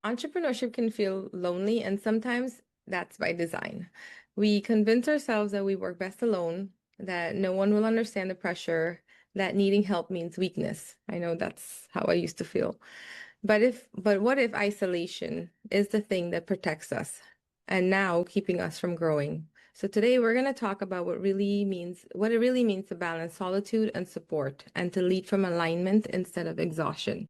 Entrepreneurship can feel lonely, and sometimes that's by design. We convince ourselves that we work best alone, that no one will understand the pressure, that needing help means weakness. I know that's how I used to feel. But what if isolation is the thing that protects us and now keeping us from growing? So today we're going to talk about what it really means to balance solitude and support and to lead from alignment instead of exhaustion.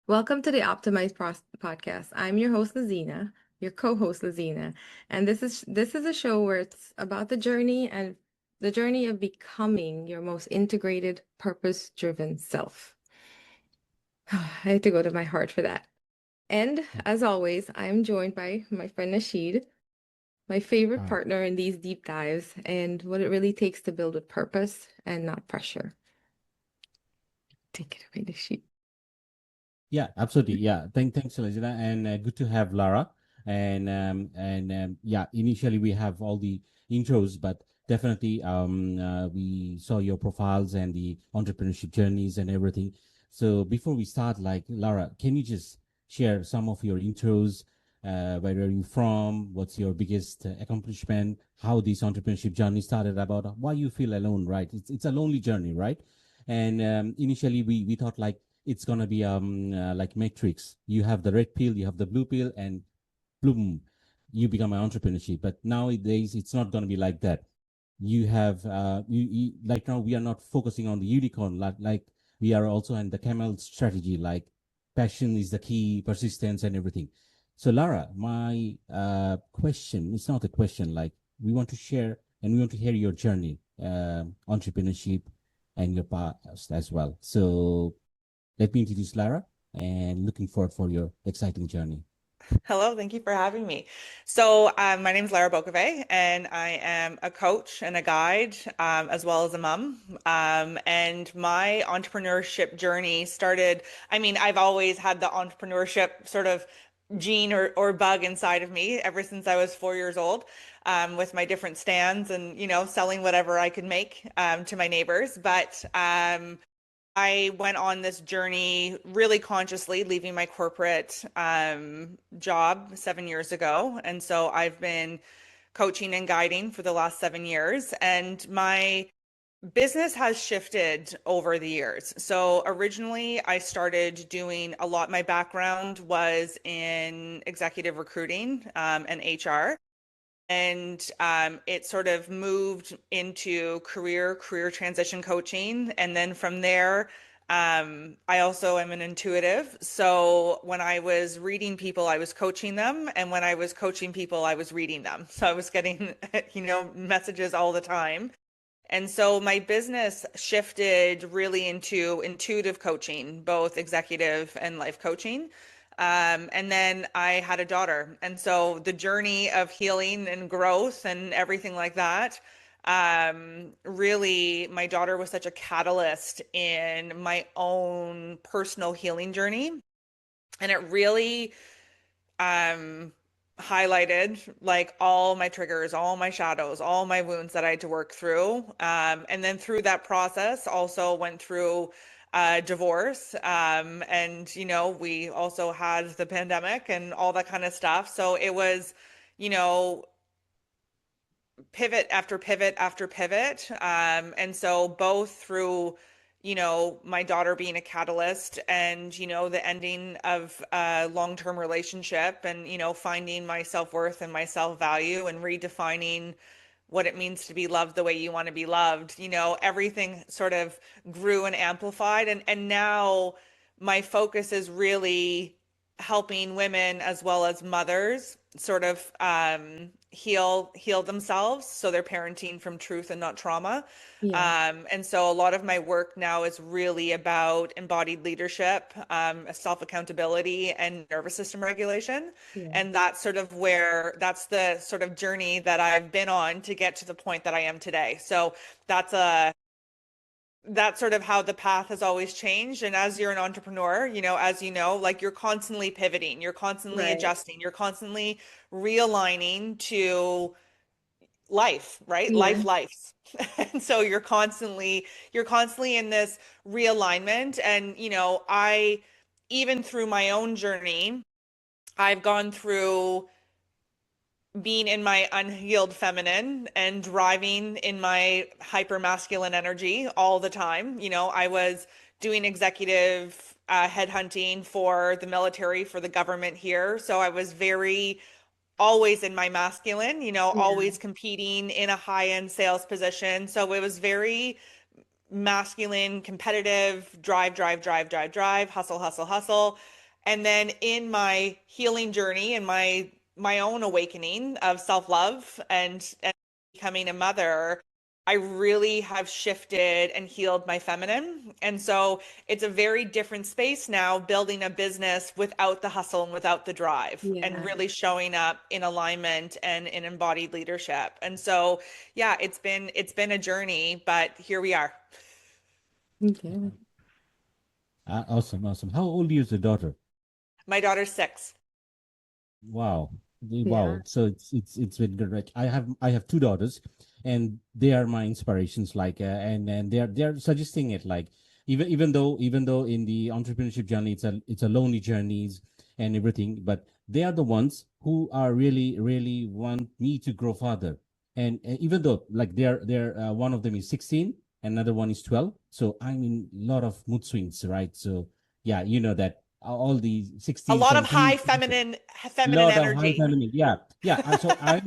Welcome to the Podcast. I'm your host, Laziena, your co-host, Laziena, and this is a show where it's about the journey of becoming your most integrated, purpose-driven self. I had to go to my heart for that. And as always, I'm joined by my friend Nashid, my favorite Ah, partner in these deep dives, and what it really takes to build with purpose and not pressure. Take it away, Nashid. yeah, absolutely. Yeah, thanks, Elizabeth, and good to have Lara. Yeah, initially we have all the intros, but definitely we saw your profiles and the entrepreneurship journeys and everything. So before we start, like Lara, can you just share some of your intros? Where are you from? What's your biggest accomplishment? How this entrepreneurship journey started? About why you feel alone, right? It's a lonely journey, right? And initially we thought like it's gonna be like matrix. You have the red pill, you have the blue pill, and boom, you become an entrepreneurship. But nowadays it's not gonna be like that. You have you like now we are not focusing on the unicorn, like we are also in the camel strategy, like passion is the key, persistence and everything. So Lara, my question, it's not a question, like we want to share and we want to hear your journey, entrepreneurship and your past as well. So let me introduce Lara and looking forward for your exciting journey. Hello, thank you for having me. So, my name is Lara Bokovay, and I am a coach and a guide, as well as a mom. And my entrepreneurship journey started, I've always had the entrepreneurship sort of gene or bug inside of me ever since I was 4 years old, with my different stands and, selling whatever I could make, to my neighbors. But I went on this journey really consciously, leaving my corporate job 7 years ago. And so I've been coaching and guiding for the last 7 years. And my business has shifted over the years. So originally, I started doing a lot. My background was in executive recruiting and HR. And it sort of moved into career transition coaching. And then from there, I also am an intuitive. So when I was reading people, I was coaching them. And when I was coaching people, I was reading them. So I was getting, messages all the time. And so my business shifted really into intuitive coaching, both executive and life coaching. And then I had a daughter. And so the journey of healing and growth and everything like that, really, my daughter was such a catalyst in my own personal healing journey. And it really um highlighted like all my triggers, all my shadows, all my wounds that I had to work through. And then through that process, also went through divorce. And we also had the pandemic and all that kind of stuff. So it was, you know, pivot after pivot after pivot. And so both through, my daughter being a catalyst and, the ending of a long-term relationship and, finding my self-worth and my self-value and redefining what it means to be loved the way you want to be loved, everything sort of grew and amplified. And now my focus is really helping women as well as mothers sort of heal themselves so they're parenting from truth and not trauma. Yeah, And so a lot of my work now is really about embodied leadership, self-accountability and nervous system regulation. yeah, And that's the sort of journey that I've been on to get to the point that I am today. So that's a that's sort of how the path has always changed. And as you're an entrepreneur, as you know, like you're constantly pivoting, you're constantly right. adjusting, you're constantly realigning to life, right? Yeah, Life. And so you're constantly in this realignment. And, I, even through my own journey, I've gone through being in my unhealed feminine and driving in my hyper masculine energy all the time. I was doing executive headhunting for the military, for the government here. So I was very always in my masculine, Yeah. always competing in a high-end sales position. So it was very masculine, competitive, drive, drive, drive, drive, drive, hustle, hustle, hustle. And then in my healing journey and my own awakening of self-love and becoming a mother, I really have shifted and healed my feminine. And so it's a very different space now, building a business without the hustle and without the drive, and Yeah. really showing up in alignment and in embodied leadership. And so, yeah, it's been a journey, but here we are. Okay. Awesome, awesome. How old is the daughter? My daughter's 6. Wow. Yeah. Wow. So it's been good, right? I have two daughters, and they are my inspirations. Like, and they're suggesting it. Like, even though in the entrepreneurship journey, it's a lonely journeys and everything, but they are the ones who are really want me to grow further. And even though like they're one of them is 16, another one is 12. So I'm in a lot of mood swings, right? So yeah, you know that all the A 16 lot of can high come feminine lot of high energy. feminine. Yeah, yeah. So I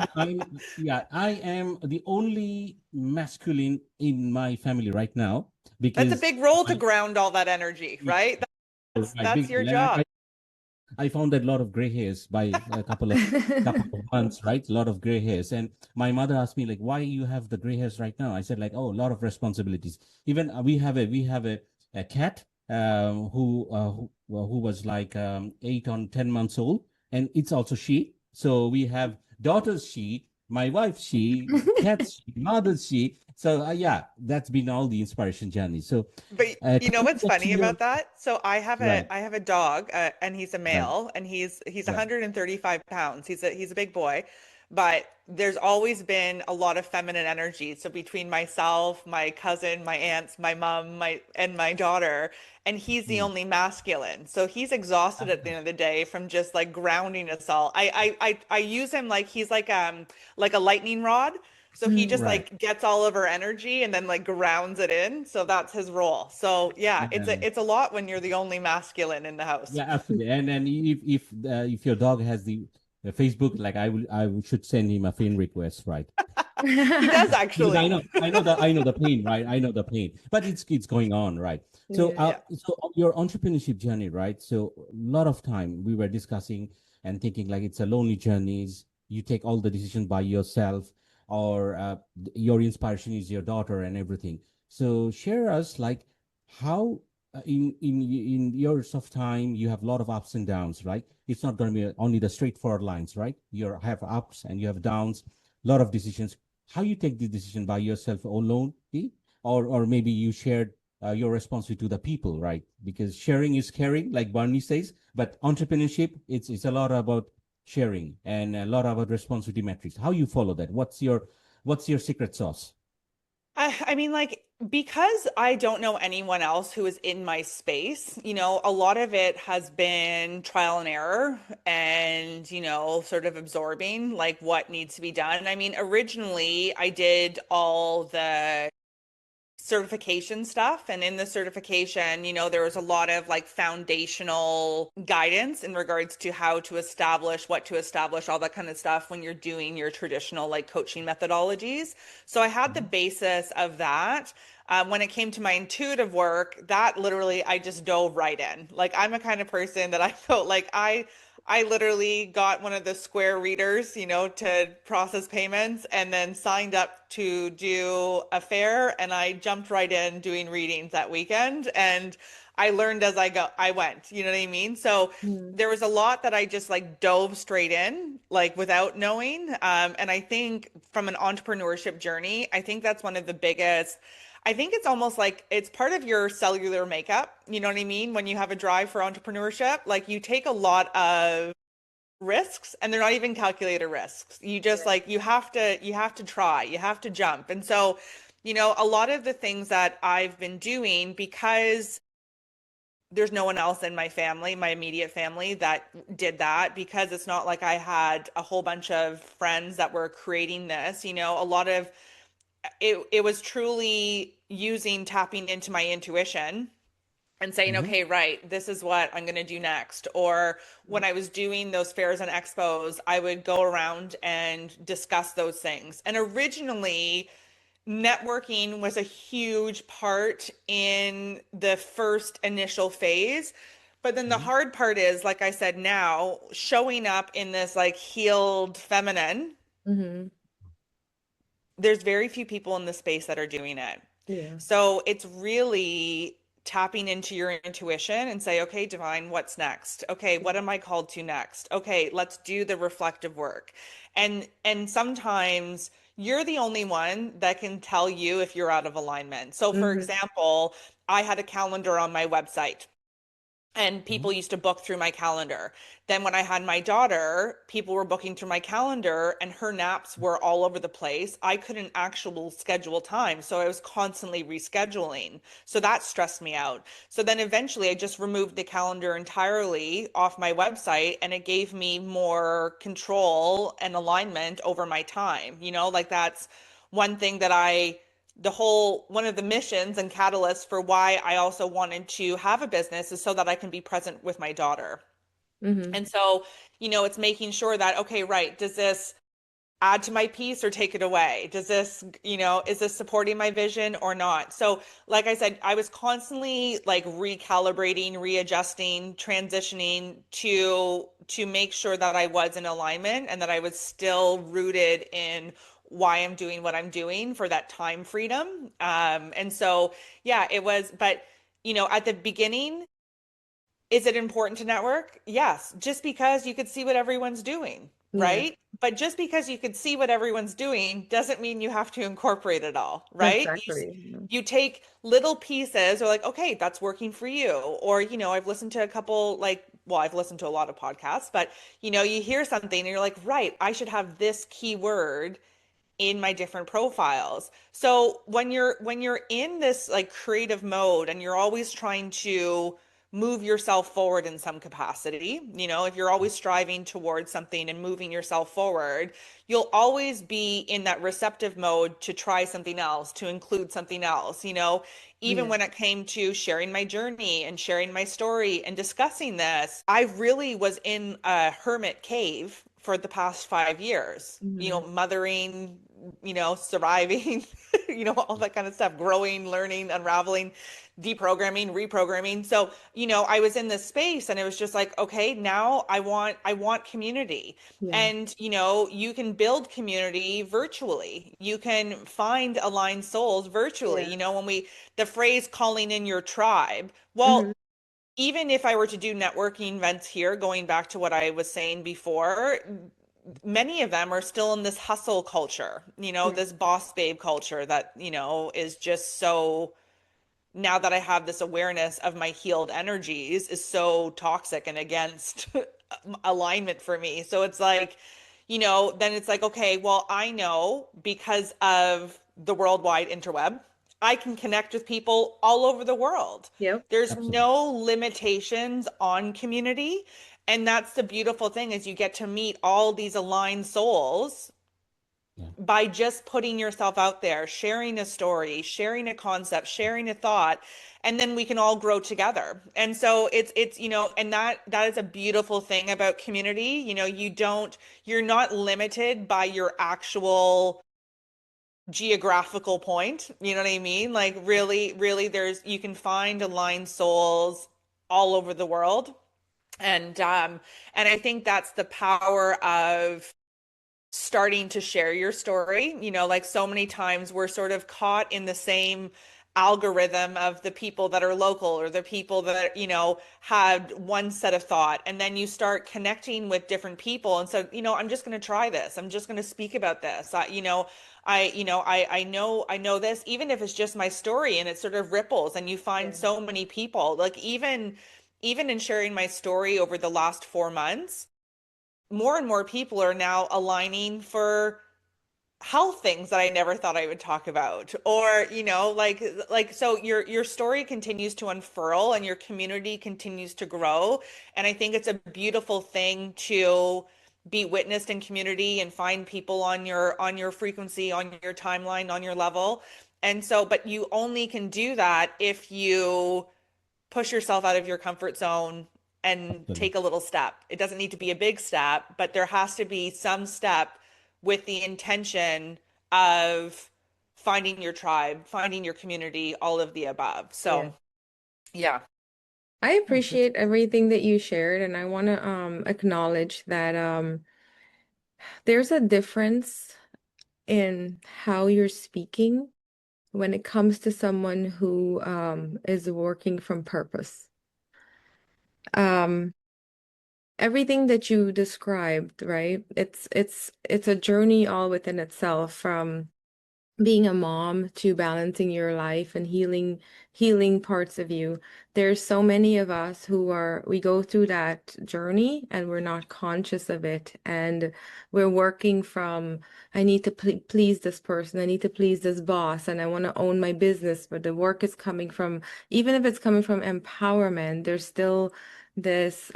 am the only masculine in my family right now That's a because big role to my ground all that energy, right? right, That's big, your job. I found that a lot of gray hairs by a couple of months, right? A lot of gray hairs, and my mother asked me like, "Why you have the gray hairs right now?" I said like, "Oh, a lot of responsibilities." Even we have a cat who was like 8 or 10 months old, and it's also she. So we have daughters she, my wife she, cats she, mothers she. So yeah, that's been all the inspiration journey. So But you know coming what's back to funny your about that? So I have a right, I have a dog, and he's a right, male, and he's right. 135 pounds. He's a big boy, but there's always been a lot of feminine energy. So between myself, my cousin, my aunts, my mom, my daughter, and he's the Mm. only masculine. So he's exhausted at the end of the day from just like grounding us all. I use him like he's like a lightning rod. So he Mm. just Right. like gets all of our energy and then like grounds it in. So that's his role. So yeah, it's Yeah, a lot when you're the only masculine in the house. yeah, absolutely. And then if your dog has the Facebook, like should send him a friend request, right? He does Because actually. I know the pain, right? I know the pain, but it's going on, right? So Yeah. uh, Yeah. so your entrepreneurship journey, right? So a lot of time we were discussing and thinking like it's a lonely journeys. You take all the decision by yourself, or your inspiration is your daughter and everything. So share us like how in years of time you have a lot of ups and downs, right? It's not going to be only the straightforward lines, right? You have ups and you have downs, a lot of decisions. How you take the decision by yourself alone, or maybe you shared your responsibility to the people, right? Because sharing is caring, like Barney says, but entrepreneurship, it's a lot about sharing and a lot about responsibility metrics. How you follow that? What's your secret sauce? I mean, like, because I don't know anyone else who is in my space, a lot of it has been trial and error and, sort of absorbing like what needs to be done. I mean, originally I did all the certification stuff. And in the certification, there was a lot of like foundational guidance in regards to how to establish, what to establish, all that kind of stuff when you're doing your traditional like coaching methodologies. So I had the Mhm. basis of that. When it came to my intuitive work, that literally I just dove right in. Like I'm a kind of person that I felt like I literally got one of the Square readers, to process payments and then signed up to do a fair and I jumped right in doing readings that weekend and I learned as I went, you know what I mean? So Mm. there was a lot that I just like dove straight in, like without knowing. And I think from an entrepreneurship journey, I think that's one of the biggest. I think it's almost like it's part of your cellular makeup. You know what I mean? When you have a drive for entrepreneurship, like you take a lot of risks and they're not even calculated risks. You just Yeah. like you have to try, you have to jump. And so, a lot of the things that I've been doing because there's no one else in my family, my immediate family, that did that, because it's not like I had a whole bunch of friends that were creating this. A lot of it was truly using tapping into my intuition and saying, Mm-hmm. okay, right, this is what I'm going to do next. Or when I was doing those fairs and expos, I would go around and discuss those things. And originally, networking was a huge part in the first initial phase. But then the Mm-hmm. hard part is, like I said, now showing up in this like healed feminine, Mm-hmm. there's very few people in the space that are doing it. Yeah. So it's really tapping into your intuition and say, okay, divine, what's next? Okay, what am I called to next? Okay, let's do the reflective work. And sometimes you're the only one that can tell you if you're out of alignment. So for Mm-hmm. example, I had a calendar on my website, and Mm-hmm. people used to book through my calendar. Then when I had my daughter, people were booking through my calendar and her naps were all over the place. I couldn't actual schedule time, so I was constantly rescheduling. So that stressed me out. So then eventually I just removed the calendar entirely off my website, and it gave me more control and alignment over my time. Like that's one thing that one of the missions and catalysts for why I also wanted to have a business is so that I can be present with my daughter. Mm-hmm. And so, it's making sure that, okay, right, does this add to my piece or take it away? Does this, is this supporting my vision or not? So, like I said, I was constantly like recalibrating, readjusting, transitioning to make sure that I was in alignment and that I was still rooted in why I'm doing what I'm doing for that time freedom. And so, yeah, it was, but at the beginning, is it important to network? Yes, just because you could see what everyone's doing, Yeah, right? But just because you could see what everyone's doing doesn't mean you have to incorporate it all, right? exactly. You take little pieces or like, okay, that's working for you. Or, I've listened to a couple well, I've listened to a lot of podcasts, but you hear something and you're like, right, I should have this keyword in my different profiles. So when you're in this like creative mode and you're always trying to move yourself forward in some capacity, if you're always striving towards something and moving yourself forward, you'll always be in that receptive mode to try something else, to include something else, even Yeah. when it came to sharing my journey and sharing my story and discussing this, I really was in a hermit cave for the past 5 years, Mm-hmm. mothering, surviving, all that kind of stuff, growing, learning, unraveling, deprogramming, reprogramming. So, I was in this space and it was just like, okay, now I want community. Yeah. And, you can build community virtually. You can find aligned souls virtually. Yeah. The phrase calling in your tribe. Mm-hmm. Well, even if I were to do networking events here, going back to what I was saying before, many of them are still in this hustle culture, Yeah. this boss babe culture that, is just so, now that I have this awareness of my healed energies, is so toxic and against alignment for me. So it's like, then it's like, okay, well, I know because of the worldwide interweb, I can connect with people all over the world. Yep. There's Absolutely. no limitations on community. And that's the beautiful thing is you get to meet all these aligned souls Yeah. by just putting yourself out there, sharing a story, sharing a concept, sharing a thought, and then we can all grow together. And so it's and that is a beautiful thing about community. You're not limited by your actual geographical point. You know what I mean? Like really, really you can find aligned souls all over the world. And I think that's the power of starting to share your story. Like so many times we're sort of caught in the same algorithm of the people that are local or the people that, had one set of thought. And then you start connecting with different people. And so, I'm just going to try this. I'm just going to speak about this. I know this, even if it's just my story and it sort of ripples and you find Yeah. so many people, like even in sharing my story over the last 4 months, more and more people are now aligning for health things that I never thought I would talk about, or so your story continues to unfurl and your community continues to grow, and I think it's a beautiful thing to be witnessed in community and find people on your frequency, on your timeline, on your level. And so, but you only can do that if you push yourself out of your comfort zone and take a little step. It doesn't need to be a big step, but there has to be some step with the intention of finding your tribe, finding your community, all of the above. Yeah. So, yeah. I appreciate everything that you shared, and I want to acknowledge that there's a difference in how you're speaking when it comes to someone who is working from purpose. Um, Everything that you described, right? It's a journey all within itself, from being a mom to balancing your life and healing parts of you. There's so many of us we go through that journey and we're not conscious of it, and we're working from, I need to please this person, I need to please this boss, and I want to own my business, but the work is coming from, even if it's coming from empowerment, there's still this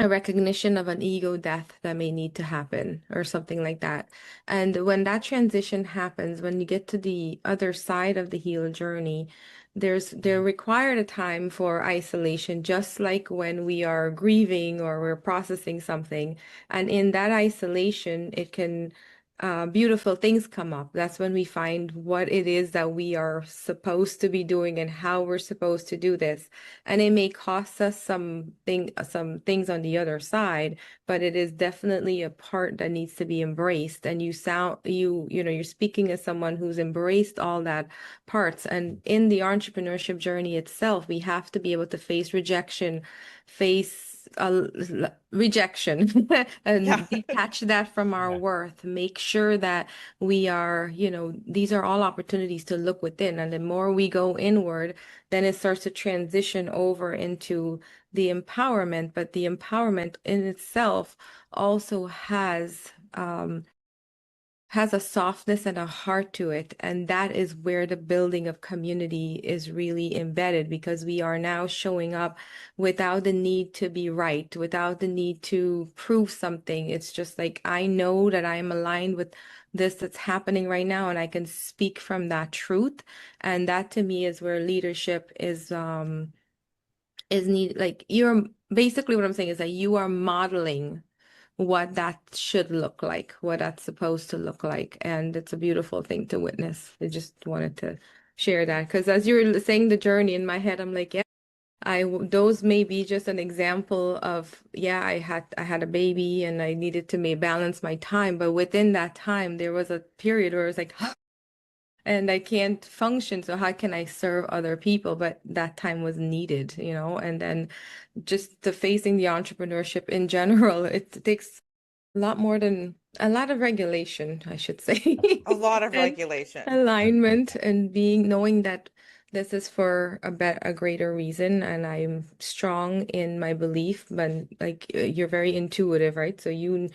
a recognition of an ego death that may need to happen or something like that. And when that transition happens, when you get to the other side of the heal journey, there required a time for isolation, just like when we are grieving or we're processing something. And in that isolation, it can beautiful things come up. That's when we find what it is that we are supposed to be doing and how we're supposed to do this. And it may cost us some things on the other side, but it is definitely a part that needs to be embraced. And you're speaking as someone who's embraced all that parts. And in the entrepreneurship journey itself, we have to be able to face rejection, face rejection and Yeah. detach that from our worth. Make sure that we are, these are all opportunities to look within. And the more we go inward, then it starts to transition over into the empowerment. But the empowerment in itself also has a softness and a heart to it. And that is where the building of community is really embedded, because we are now showing up without the need to be right, without the need to prove something. It's just like, I know that I am aligned with this that's happening right now, and I can speak from that truth. And that to me is where leadership is needed. Like, you're basically, what I'm saying is that you are modeling what that should look like, what that's supposed to look like. And it's a beautiful thing to witness. I just wanted to share that, because as you were saying the journey in my head, I'm like, yeah, those may be just an example of, yeah, I had a baby and I needed to balance my time, but within that time there was a period where it was like, and I can't function, so how can I serve other people? But that time was needed, and then just the facing the entrepreneurship in general, it takes a lot of regulation, I should say, A lot of and regulation. alignment, and knowing that this is for a greater reason, and I'm strong in my belief. But like, you're very intuitive, right? So you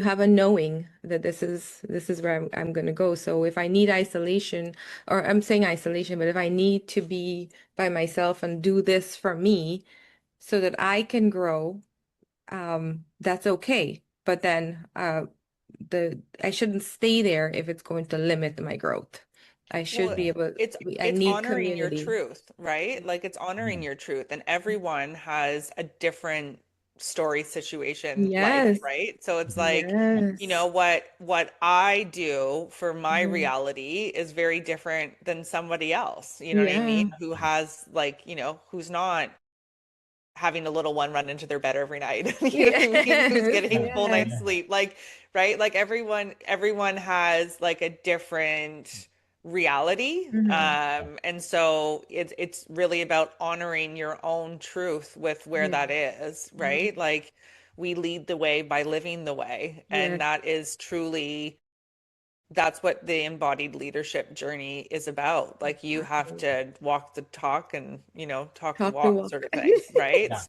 have a knowing that this is where I'm gonna go. So if I need isolation, or I'm saying isolation, but if I need to be by myself and do this for me so that I can grow, that's okay. But then I shouldn't stay there if it's going to limit my growth. I should Well, be able, I it's need honoring your community. truth, right? Like it's honoring your truth, and everyone has a different story, situation, life, Yes, right? So it's like, yes. what I do for my Mhm. reality is very different than somebody else. You know what I Yeah. mean? Who has like, who's not having a little one run into their bed every night. You know what I mean? Who's Yes, getting full yes. night's sleep. Like, right? Like everyone has like a different reality. Hmm. And so it's really about honoring your own truth with where Yeah. that is, Yeah. right? Like we lead the way by living the way. And Yes, that is truly that's what the embodied leadership journey is about. Like you have exactly. to walk the talk and, talk the Talk the walk walk. sort of thing, right? Yeah.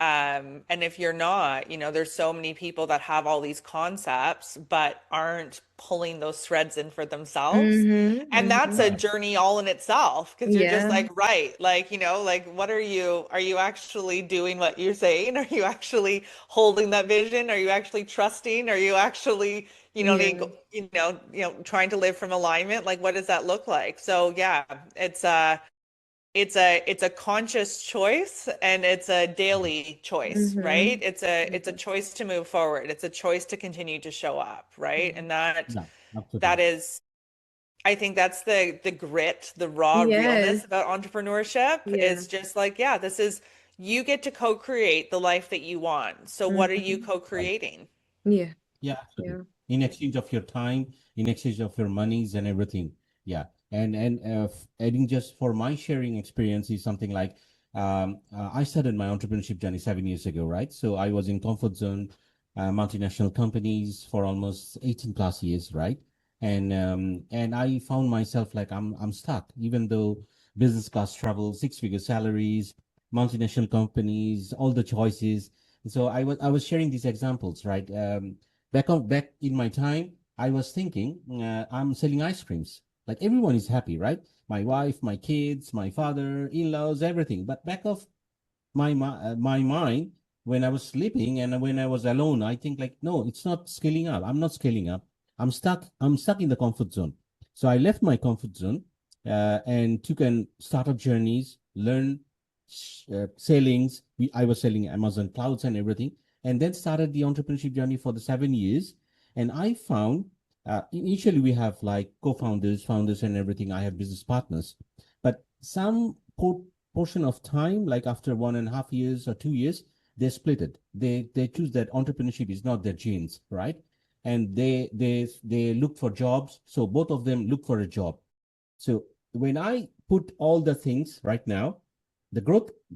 And if you're not, there's so many people that have all these concepts but aren't pulling those threads in for themselves. Mm-hmm. And that's Mm-hmm. a Right. journey all in itself because you're just Yeah. like, right, like, like what are you actually doing what you're saying? Are you actually holding that vision? Are you actually trusting? Are you actually, Yeah. trying to live from alignment? Like, what does that look like? So yeah, it's it's a conscious choice and it's a daily choice, right? Mm-hmm. It's a choice to move forward. It's a choice to continue to show up, right? Mm-hmm. And that Yeah, that absolutely. is I think that's the grit, the raw Yes. realness about entrepreneurship Yeah. is just like, yeah, this is you get to co-create the life that you want. So what are you Mm-hmm. Right. co-creating? Yeah. Yeah, absolutely. Yeah. In exchange of your time, in exchange of your monies and everything. Yeah. And adding just for my sharing experience is something like I started my entrepreneurship journey 7 years ago, right? So I was in comfort zone, multinational companies for almost 18 plus years, right? And I found myself like I'm stuck, even though business class travel, six-figure salaries, multinational companies, all the choices. So I was sharing these examples, right? Back in my time, I was thinking, I'm selling ice creams. Like everyone is happy, right? My wife, my kids, my father, in-laws, everything. But back of my mind, when I was sleeping and when I was alone, I think like, no, it's not scaling up. I'm not scaling up. I'm stuck. I'm stuck in the comfort zone. So I left my comfort zone and took an startup journeys, learn sailings. I was selling Amazon clouds and everything, and then started the entrepreneurship journey for the 7 years. And I found initially we have like co-founders, founders, and everything. I have business partners, but some portion of time, like after 1.5 years or 2 years, they split it. They choose that entrepreneurship is not their genes, right? And they look for jobs. So both of them look for a job. So when I put all the things right now, the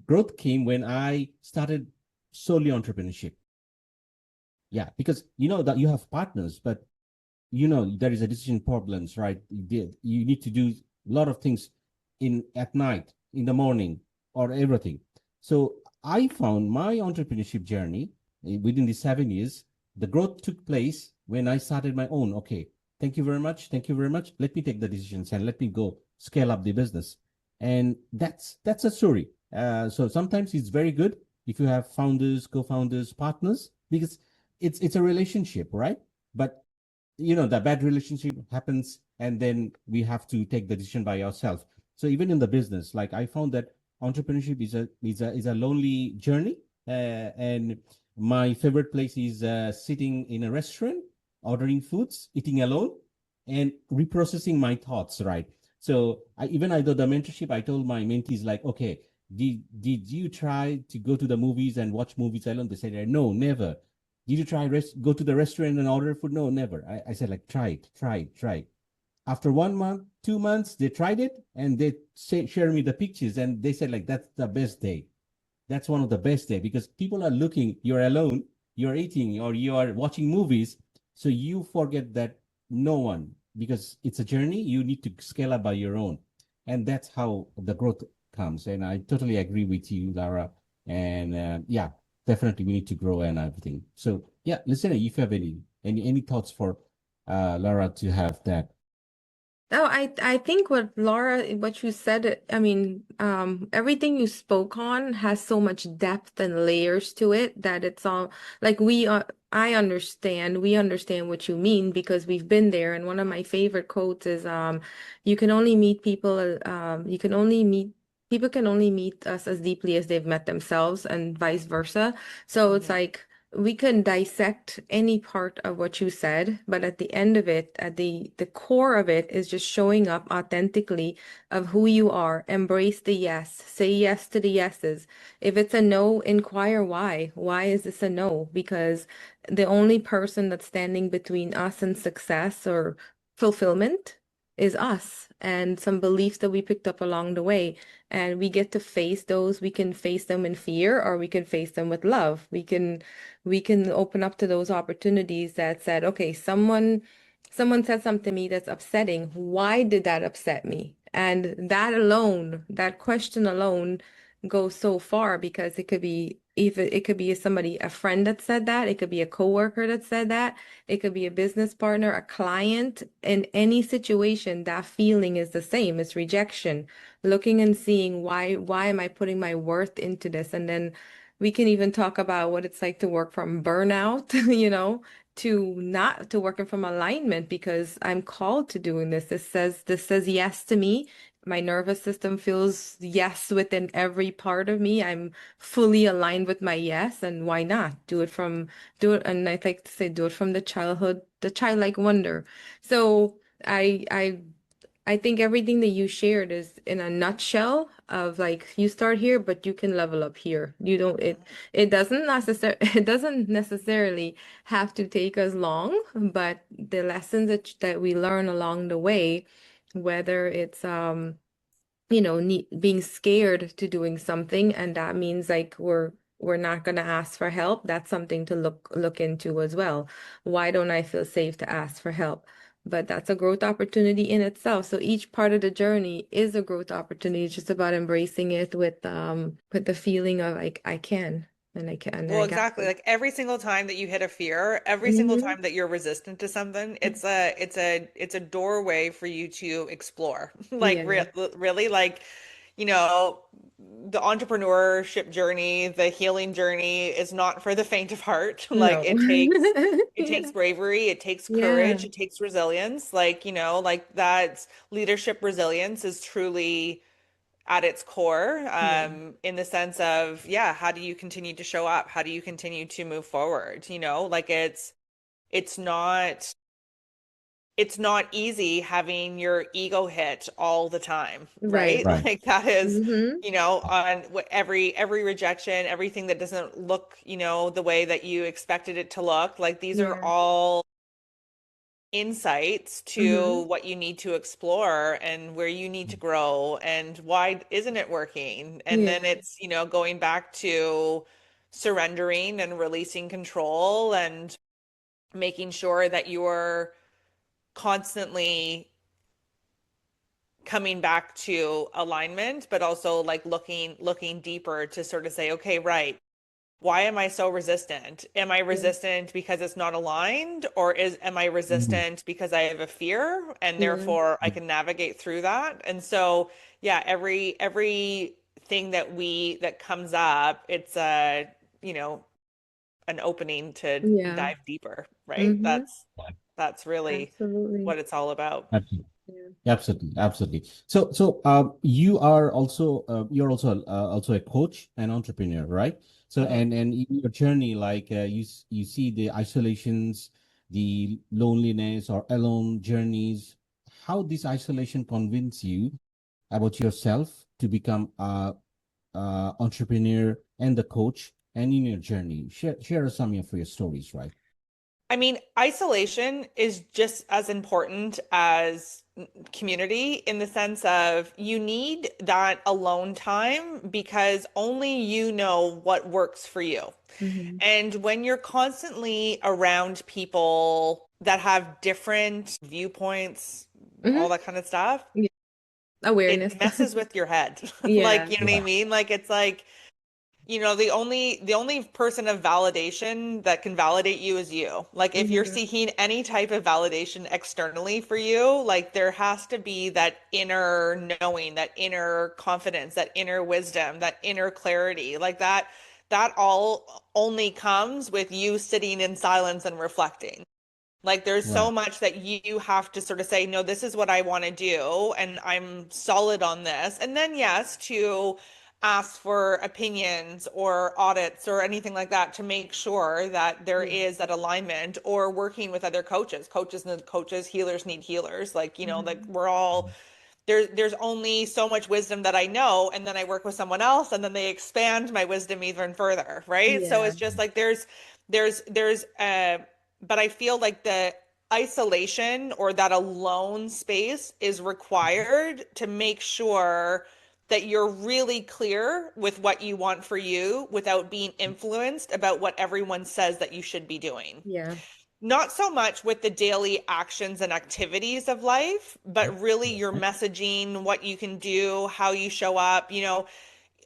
growth came when I started solely entrepreneurship. Yeah, because you know that you have partners, but you know there is a decision problems, right? You need to do a lot of things in at night, in the morning, or everything. So I found my entrepreneurship journey within the 7 years. The growth took place when I started my own. Okay, thank you very much, thank you very much. Let me take the decisions and let me go scale up the business, and that's a story. So sometimes it's very good if you have founders, co-founders, partners, because it's a relationship, right? But you know the bad relationship happens and then we have to take the decision by ourselves. So even in the business, like I found that entrepreneurship is a lonely journey, and my favorite place is sitting in a restaurant, ordering foods, eating alone, and reprocessing my thoughts, right? So even I do the mentorship, I told my mentees like, okay, did you try to go to the movies and watch movies alone? They said no, never. Did you try go to the restaurant and order food? No, never. I said like try it, try it, try it. After 1 month, 2 months, they tried it and they share me the pictures and they said like that's the best day. That's one of the best day because people are looking, you're alone, you're eating or you are watching movies. So you forget that no one, because it's a journey, you need to scale up by your own. And that's how the growth comes. And I totally agree with you, Lara. And yeah, definitely we need to grow and everything. So yeah, listen, if you have any thoughts for Lara to have that. Oh, I think what you said, I mean, everything you spoke on has so much depth and layers to it that it's all like we understand what you mean because we've been there. And one of my favorite quotes is, you can only meet people, people can only meet us as deeply as they've met themselves and vice versa. So it's Mhm. like we can dissect any part of what you said, but at the end of it, at the core of it is just showing up authentically of who you are. Embrace the yes. Say yes to the yeses. If it's a no, inquire why. Why is this a no? Because the only person that's standing between us and success or fulfillment is us and some beliefs that we picked up along the way. And we get to face those. We can face them in fear or we can face them with love. We can open up to those opportunities that said, okay, someone said something to me that's upsetting. Why did that upset me? And that alone, that question alone go so far because it could be even it could be somebody, a friend that said that, it could be a coworker that said that, it could be a business partner, a client. In any situation, that feeling is the same. It's rejection. Looking and seeing why am I putting my worth into this? And then we can even talk about what it's like to work from burnout, to not to working from alignment because I'm called to doing this. This says yes to me. My nervous system feels yes within every part of me. I'm fully aligned with my yes, and why not? Do it, and I like to say, do it from the childhood, the childlike wonder. So I think everything that you shared is in a nutshell of like you start here, but you can level up here. You don't it doesn't necessarily have to take us long, but the lessons that we learn along the way, whether it's being scared to doing something, and that means like we're not gonna ask for help. That's something to look into as well. Why don't I feel safe to ask for help? But that's a growth opportunity in itself. So each part of the journey is a growth opportunity. It's just about embracing it with the feeling of like I can and I can and Well, I got exactly. this. Like every single time that you hit a fear, every single Hmm. time that you're resistant to something, it's a doorway for you to explore. Like Yeah. really like, you know, the entrepreneurship journey, the healing journey is not for the faint of heart. Like No. it takes Yeah. bravery, it takes Yeah. courage, it takes resilience. Like, like that leadership resilience is truly at its core, Yeah. in the sense of, yeah, how do you continue to show up? How do you continue to move forward? Like it's not it's not easy having your ego hit all the time, right? Right. Right. Like that is, Hmm. on every rejection, everything that doesn't look, the way that you expected it to look. Like these are Yeah. all insights to Hmm. what you need to explore and where you need to grow and why isn't it working? And then Yeah. it's, going back to surrendering and releasing control and making sure that you're constantly coming back to alignment, but also like looking deeper to sort of say, okay, right. Why am I so resistant? Am I Yeah. resistant because it's not aligned, or am I Mhm. resistant because I have a fear and Yeah. therefore I can navigate through that? And so, yeah, every thing that comes up, it's you know, an opening to Yeah. dive deeper, right? Hmm. That's really Absolutely. what it's all about. Absolutely. Yeah. Absolutely, absolutely. So, you are also also a coach and entrepreneur, right? So, Mhm. and in your journey, like you see the isolations, the loneliness or alone journeys. How this isolation convince you about yourself to become a entrepreneur and the coach, and in your journey, share some of your stories, right? I mean, isolation is just as important as community in the sense of you need that alone time because only you know what works for you. Hmm. And when you're constantly around people that have different viewpoints, Hmm. all that kind of stuff, Yeah. it Awareness. messes with your head. Like, Yeah. you know what I Yeah. mean? Like it's like the only person of validation that can validate you is you. Like if you're Hmm. seeking any type of validation externally for you, like there has to be that inner knowing, that inner confidence, that inner wisdom, that inner clarity. Like that all only comes with you sitting in silence and reflecting. Like there's so Right. much that you have to sort of say, no, this is what I want to do, and I'm solid on this. And then yes, to ask for opinions or audits or anything like that to make sure that there Yeah. is that alignment, or working with other coaches. Coaches need coaches, healers need healers. Like, like Hmm. we're all there's only so much wisdom that I know, and then I work with someone else and then they expand my wisdom even further, right? So Yeah. it's just like there's but I feel like the isolation or that alone space is required to make sure that you're really clear with what you want for you without being influenced about what everyone says that you should be doing. Yeah. Not so much with the daily actions and activities of life, but really your messaging, what you can do, how you show up.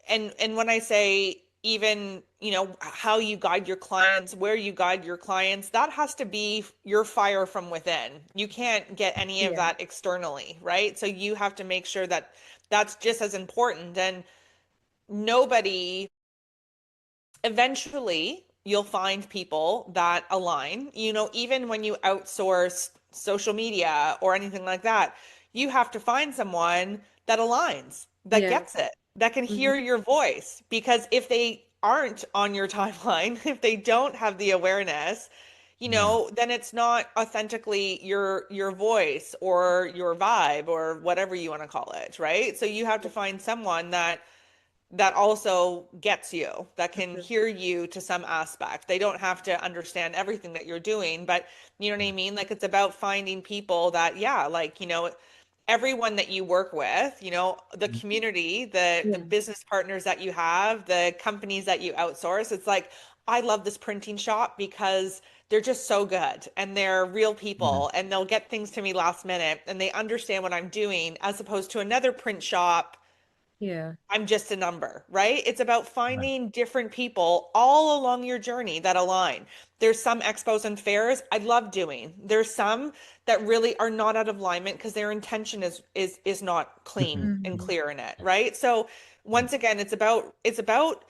And when I say even, you know, how you guide your clients, where you guide your clients, that has to be your fire from within. You can't get any of Yeah. that externally, right? So you have to make sure that that's just as important. And nobody, eventually you'll find people that align. You know, even when you outsource social media or anything like that, you have to find someone that aligns, that Yeah. gets it, that can Mhm. hear your voice. Because if they aren't on your timeline, if they don't have the awareness, you Yeah. know, then it's not authentically your voice or your vibe or whatever you want to call it, right? So you have to find someone that also gets you, that can Mhm. hear you to some aspect. They don't have to understand everything that you're doing, but you know what I mean? Like it's about finding people that, yeah, like, you know, everyone that you work with, you know, the community, the Yeah. business partners that you have, the companies that you outsource. It's like, I love this printing shop because they're just so good and they're real Yeah. people and they'll get things to me last minute and they understand what I'm doing as opposed to another print shop. Yeah. I'm just a number, right? It's about Right. finding different people all along your journey that align. There's some expos and fairs I love doing. There's some that really are not out of alignment because their intention is not clean and Mhm. clear in it, right? So once again, it's about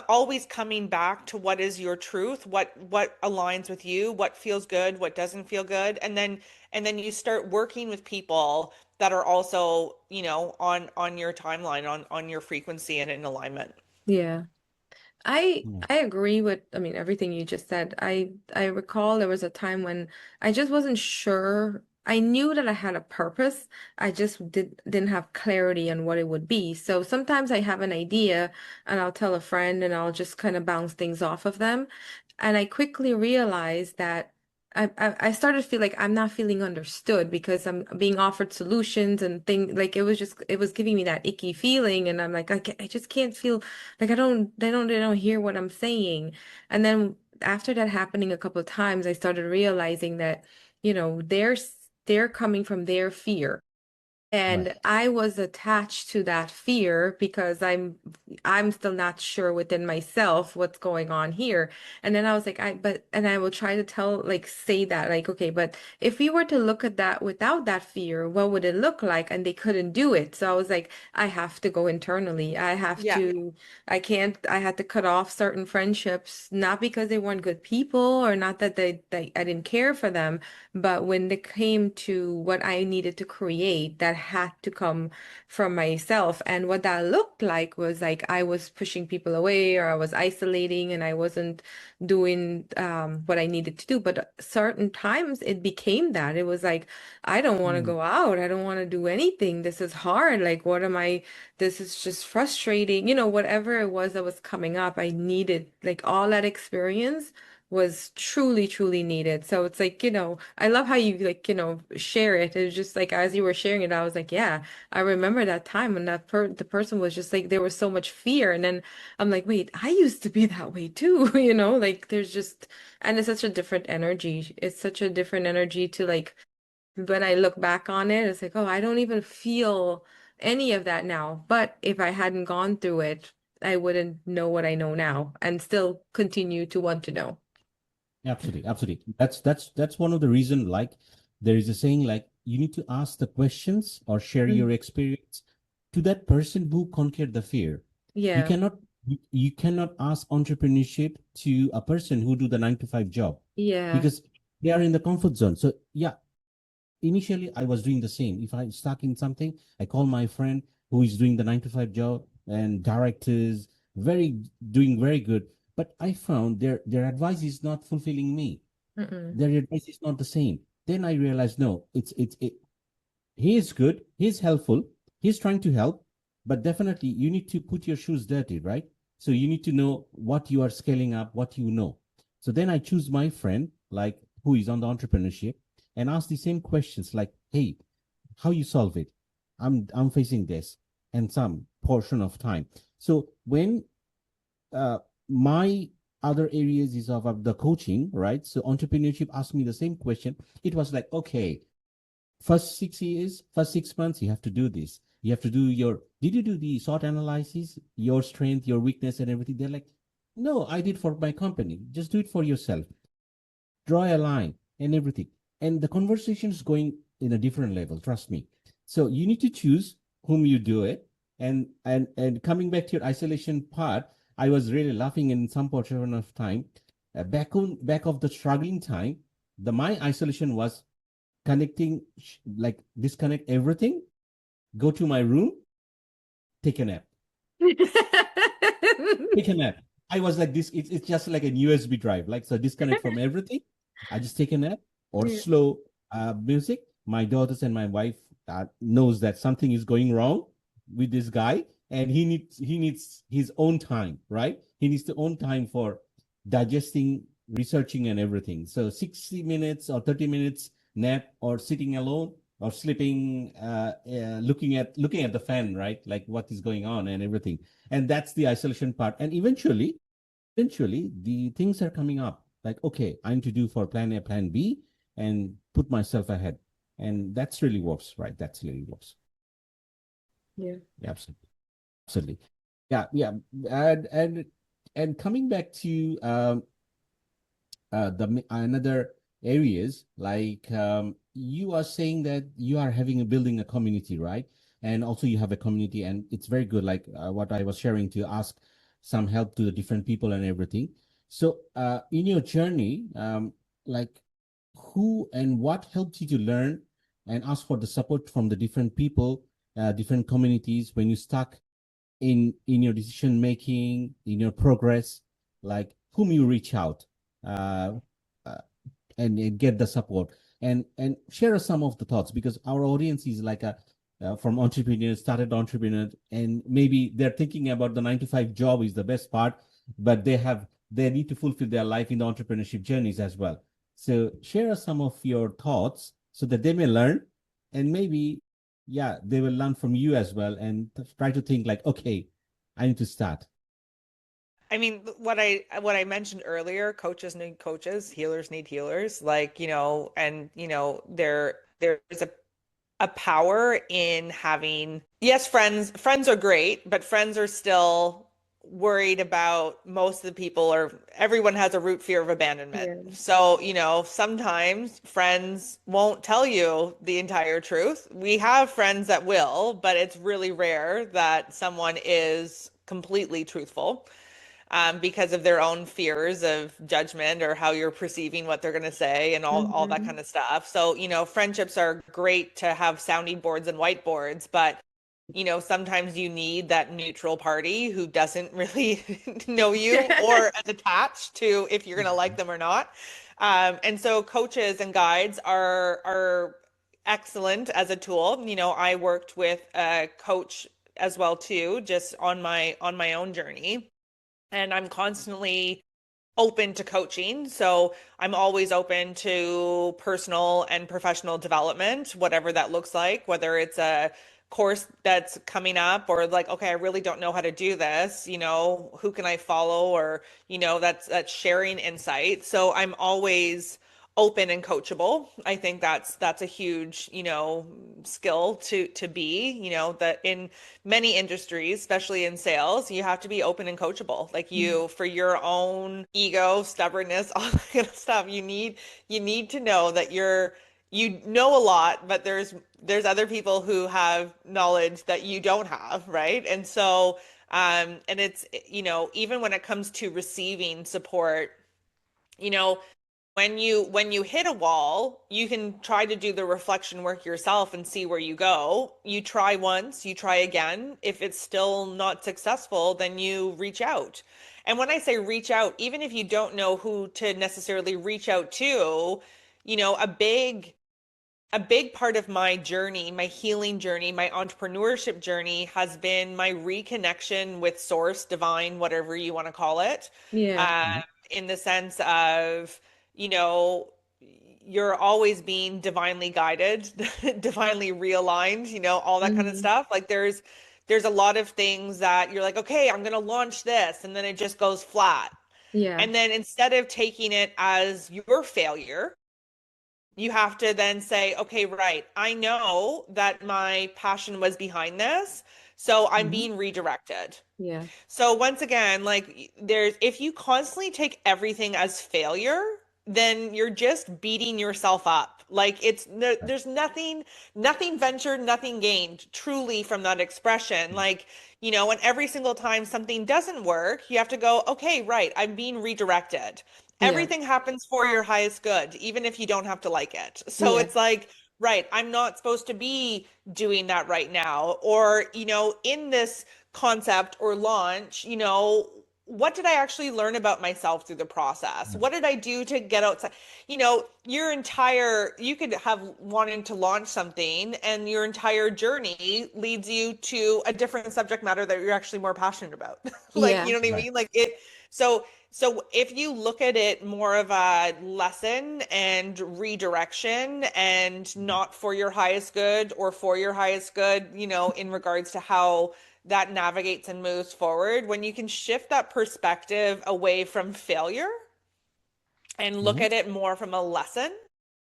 always coming back to what is your truth, what aligns with you, what feels good, what doesn't feel good, and then you start working with people that are also, you know, on your timeline, on your frequency and in alignment. Yeah. Yeah. I agree with, I mean, everything you just said. I recall there was a time when I just wasn't sure. I knew that I had a purpose. I just didn't have clarity on what it would be. So sometimes I have an idea and I'll tell a friend and I'll just kind of bounce things off of them. And I quickly realized that I started to feel like I'm not feeling understood because I'm being offered solutions and things like it was giving me that icky feeling and I'm like I just can't feel like they don't hear what I'm saying. And then after that happening a couple of times, I started realizing that, you know, they're coming from their fear. Right. And I was attached to that fear because I'm still not sure within myself what's going on here. And then I was like, and I will try to tell, like, say that, like, okay, but if we were to look at that without that fear, what would it look like? And they couldn't do it. So I was like, I have to go internally. Yeah. I can't, I had to cut off certain friendships, not because they weren't good people or not that I didn't care for them, but when it came to what I needed to create, that had to come from myself. And what that looked like was like I was pushing people away or I was isolating and I wasn't doing what I needed to do. But certain times it became that. It was like, I don't want to Mm. go out. I don't want to do anything. This is hard. Like, what am I? This is just frustrating. You know, whatever it was that was coming up, I needed like all that experience was truly, truly needed. So it's like, you know, I love how you like, you know, share it. It's just like as you were sharing it, I was like, yeah, I remember that time when the person was just like there was so much fear. And then I'm like, wait, I used to be that way too, you know, like there's just and it's such a different energy. It's such a different energy to like when I look back on it, it's like, oh, I don't even feel any of that now. But if I hadn't gone through it, I wouldn't know what I know now and still continue to want to know. Absolutely, absolutely. That's one of the reason. Like, there is a saying like you need to ask the questions or share Mm. your experience to that person who conquered the fear. You Yeah. cannot you cannot ask entrepreneurship to a person who do the 9 to 5 job Yeah. because they are in the comfort zone. So yeah, initially I was doing the same. If I'm stuck in something, I call my friend who is doing the 9 to 5 job and directors, very doing very good. But I found their advice is not fulfilling me. Mm-mm. Their advice is not the same. Then I realized no, he is good, he's helpful, he's trying to help, but definitely you need to put your shoes dirty, right? So you need to know what you are scaling up, what you know. So then I choose my friend, like who is on the entrepreneurship, and ask the same questions like, hey, how you solve it? I'm facing this and some portion of time. So when uh, my other areas is of the coaching, right? So entrepreneurship asked me the same question. It was like, okay, first 6 years, first 6 months, you have to do this. You have to do did you do the SWOT analysis, your strength, your weakness, and everything? They're like, no, I did for my company. Just do it for yourself. Draw a line and everything. And the conversation is going in a different level, trust me. So you need to choose whom you do it. And coming back to your isolation part, I was really laughing in some portion of time. Back of the struggling time, my isolation was connecting, like disconnect everything, go to my room, take a nap. Take a nap. I was like this. It's just like a USB drive. Like, so disconnect from everything. I just take a nap or Yeah. slow music. My daughters and my wife knows that something is going wrong with this guy, and he needs his own time, right? He needs the own time for digesting, researching, and everything. So 60 minutes or 30 minutes nap, or sitting alone, or sleeping, looking at the fan, right? Like what is going on and everything. And that's the isolation part. And eventually the things are coming up, like, okay, I need to do for plan A, plan B, and put myself ahead. And that's really works, right? That's really works. Yeah. Yeah, absolutely. Yeah. And coming back to the another areas, like, you are saying that you are building a community, right? And also you have a community, and it's very good, like, what I was sharing, to ask some help to the different people and everything. So in your journey, like, who and what helped you to learn and ask for the support from the different people, different communities, when you stuck in your decision making, in your progress, like, whom you reach out, uh, uh, and get the support, and share some of the thoughts, because our audience is like from entrepreneurs, started entrepreneur, and maybe they're thinking about the 9 to 5 job is the best part, but they need to fulfill their life in the entrepreneurship journeys as well. So share some of your thoughts so that they may learn, and maybe, yeah, they will learn from you as well, and try to think like, okay, I need to start. I mean, what I mentioned earlier, coaches need coaches, healers need healers, like, and there's a power in having, yes, friends are great, but friends are still worried about, most of the people, or everyone has a root fear of abandonment. Yeah. So, sometimes friends won't tell you the entire truth. We have friends that will, but it's really rare that someone is completely truthful, because of their own fears of judgment, or how you're perceiving what they're going to say, and all that Mm-hmm. kind of stuff. So, friendships are great to have sounding boards and whiteboards, but sometimes you need that neutral party who doesn't really know you, or is attached to if you're going to like them or not. And so coaches and guides are excellent as a tool. I worked with a coach as well too, just on my own journey, and I'm constantly open to coaching. So I'm always open to personal and professional development, whatever that looks like, whether it's a course that's coming up, or like, okay, I really don't know how to do this, who can I follow, or, that's sharing insight. So I'm always open and coachable. I think that's a huge, skill to be, that in many industries, especially in sales, you have to be open and coachable. Like, for your own ego, stubbornness, all that kind of stuff, you need to know that you know a lot, but there's other people who have knowledge that you don't have, right? And so, and it's, even when it comes to receiving support, you know, when you hit a wall, you can try to do the reflection work yourself and see where you go. You try once, you try again. If it's still not successful, then you reach out. And when I say reach out, even if you don't know who to necessarily reach out to, a big part of my journey, my healing journey, my entrepreneurship journey has been my reconnection with source, divine, whatever you want to call it. Yeah. Uh, in the sense of, you know, you're always being divinely guided, divinely realigned, all that kind of Mm-hmm. stuff. Like, there's a lot of things that you're like, okay, I'm gonna launch this, and then it just goes flat. Yeah. And then, instead of taking it as your failure, you have to then say, okay, right, I know that my passion was behind this, so I'm Mhm. being redirected. Yeah. So once again, like there's if you constantly take everything as failure, then you're just beating yourself up. Like Right. there's nothing ventured, nothing gained truly from that expression. Like, and every single time something doesn't work, you have to go, okay, right, I'm being redirected. Yeah. Everything happens for your highest good, even if you don't have to like it. So Yeah. it's like, right, I'm not supposed to be doing that right now. Or, in this concept or launch, what did I actually learn about myself through the process? Right. What did I do to get outside? You could have wanting to launch something and your entire journey leads you to a different subject matter that you're actually more passionate about. Like, Yeah. you know what I Right. mean? Like so if you look at it more of a lesson and redirection and not for your highest good or for your highest good, in regards to how that navigates and moves forward, when you can shift that perspective away from failure and look Mm-hmm. at it more from a lesson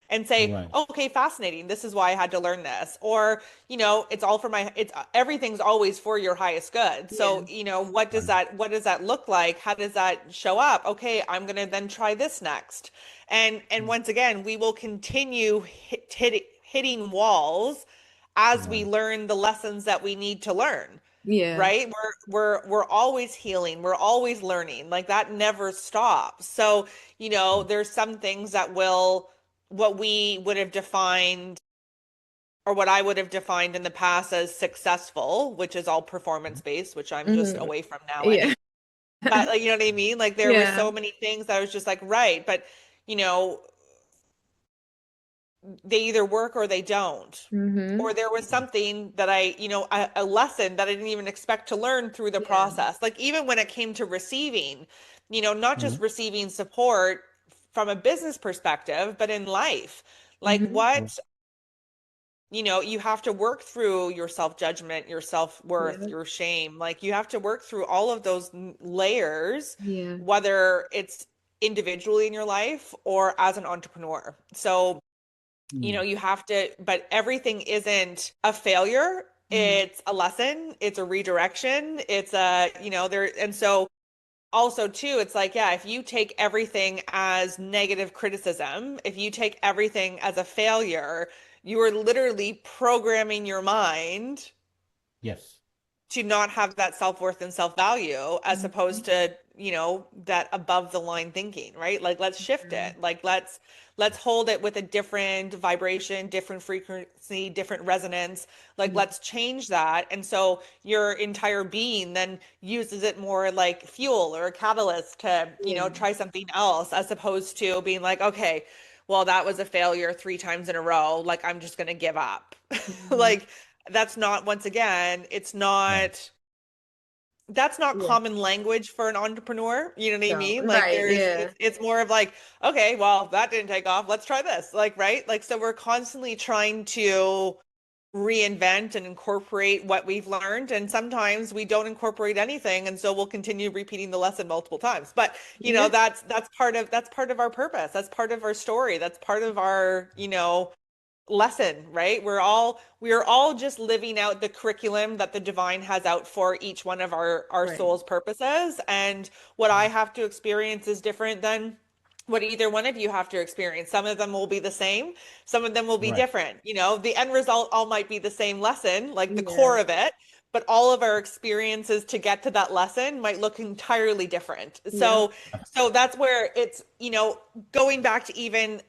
and say, Right. okay, fascinating. This is why I had to learn this. Or, it's all for it's everything's always for your highest good. Yeah. So, Right. what does that look like? How does that show up? Okay, I'm going to then try this next. And Mm. once again, we will continue hitting walls as we Right. learn the lessons that we need to learn. Yeah. Right? We're always healing. We're always learning. Like that never stops. So, Right. there's some things that will what we would have defined or what I would have defined in the past as successful, which is all performance based, which I'm just Hmm. away from now Yeah. anyway. But like, you know what I mean? Like there were Yeah. so many things that I was just like, right, but you know, they either work or they don't. Hmm. Or there was something that a lesson that I didn't even expect to learn through the Yeah. process. Like even when it came to receiving, not Mm-hmm. just receiving support from a business perspective, but in life. Like Hmm. you have to work through your self-judgment, your self-worth, Yeah. your shame. Like you have to work through all of those layers, Yeah. whether it's individually in your life or as an entrepreneur. So Mm. you have to, but everything isn't a failure. Hmm. It's a lesson, it's a redirection, it's there. And so also too, it's like, yeah, if you take everything as negative criticism, if you take everything as a failure, you are literally programming your mind Yes. to not have that self-worth and self-value as opposed to, that above the line thinking, right? Like let's shift Hmm. it. Like let's hold it with a different vibration, different frequency, different resonance. Like Yeah. let's change that. And so your entire being then uses it more like fuel or a catalyst to, Yeah. try something else as opposed to being like, okay, well, that was a failure 3 times in a row. Like I'm just going to give up. Hmm. Like that's not, once again, Right. that's not Yeah. common language for an entrepreneur. You know what I No. mean? Like Right. Yeah. it's more of like, okay, well, that didn't take off. Let's try this. Like, right? Like, so we're constantly trying to reinvent and incorporate what we've learned. And sometimes we don't incorporate anything. And so we'll continue repeating the lesson multiple times. But, Yeah. that's part of our purpose. That's part of our story. That's part of our, lesson, right? We are all just living out the curriculum that the divine has out for each one of our Right. soul's purposes. And what I have to experience is different than what either one of you have to experience. Some of them will be the same, some of them will be Right. different. The end result all might be the same lesson, like the Yeah. core of it, but all of our experiences to get to that lesson might look entirely different. Yeah. So that's where it's, going back to even